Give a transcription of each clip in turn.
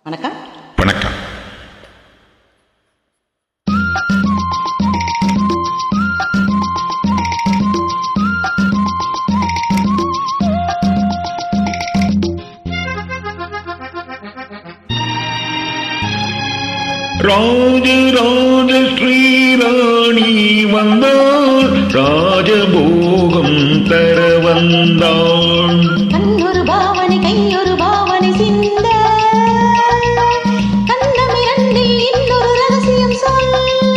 வணக்கம். வணக்கம். ராஜராஜ ஸ்ரீராணி வந்தாள், ராஜபோகம் தர வந்தாள். கண்ணொரு பாவனை கையொரு பாவனை சிந்த, கண்ணமிரண்டில் இன்னொரு ரகசியம் சொல்ல.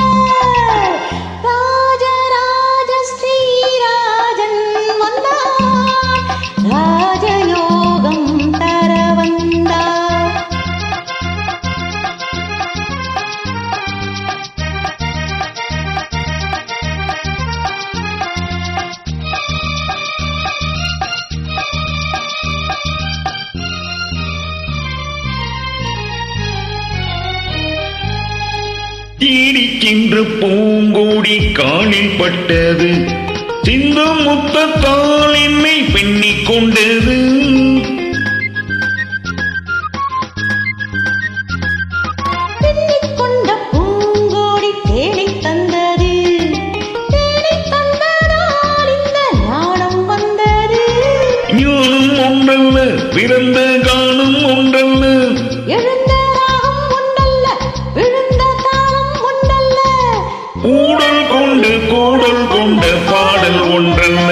ராஜராஜ ஸ்ரீராஜன் வந்தார், ராஜயோகம் தர வந்தார். தீடிக்கின்ற பூங்கோடி காலில் பட்டது, சிந்தும் முத்தத்தால் என்னை பெண்ணிக் கொண்டது. பெண்ணிக் கொண்ட பூங்கோடி தேனை தந்தது, தேனை தந்ததால் இந்த ஞானம் வந்தது. ஞானம் ஒன்றல்ல, பிறந்த காலம் ஒன்றல்ல, எழுந்த ராகம் ஒன்றல்ல, விழுந்த தாளம் ஒன்றல்ல. ஊடல் கொண்டு கூடல் கொண்ட பாடல் ஒன்றல்ல.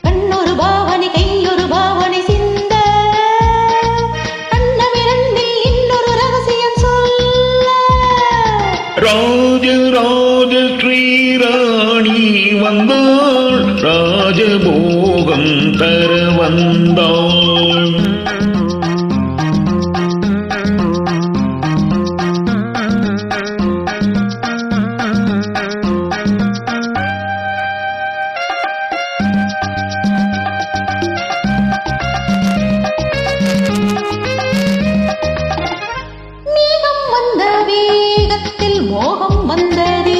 கண்ணொரு பாவனை கையொரு பாவனை சிந்த, கண்ணமிரண்டில் இன்னொரு ரகசியம் சொல்ல. ராஜராஜ ஸ்ரீராணி வந்தாள், ராஜபோகம் தர வந்தாள். மேகம் வந்த வேகத்தில் மோகம் வந்தது,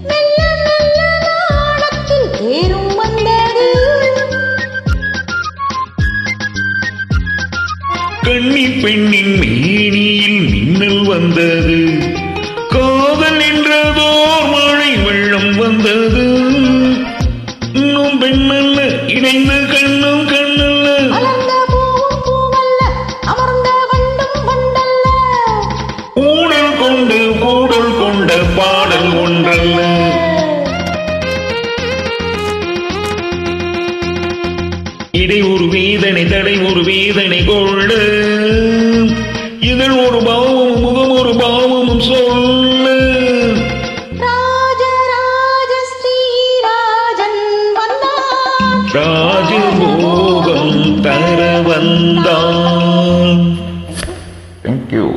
மெல்ல மெல்ல நாணத்தில் தேரும் வந்தது. கன்னி பெண்ணின் மேனியில் மின்னல் வந்தது, காதல் என்றதோர் மழை வெள்ளம் வந்தது. இன்னும் பெண்ணல்ல, இணைந்த கண்ணும் கண்ணல்ல, மலர்ந்த பூவும் பூவல்ல, அமர்ந்த வண்டும் வண்டல்ல. ஊடல் கொண்டு கூடல் கொண்ட பாடல் ஒன்றல்ல. இடை ஒரு வேதனை தடை ஒரு வேதனை கொள்ள, இதழ் ஒரு பாவமும் முகம் ஒரு பாவமும் சொல்ல. ராஜராஜ ஸ்ரீராஜன் வந்தார், ராஜபோகம் தர வந்தான். Thank you.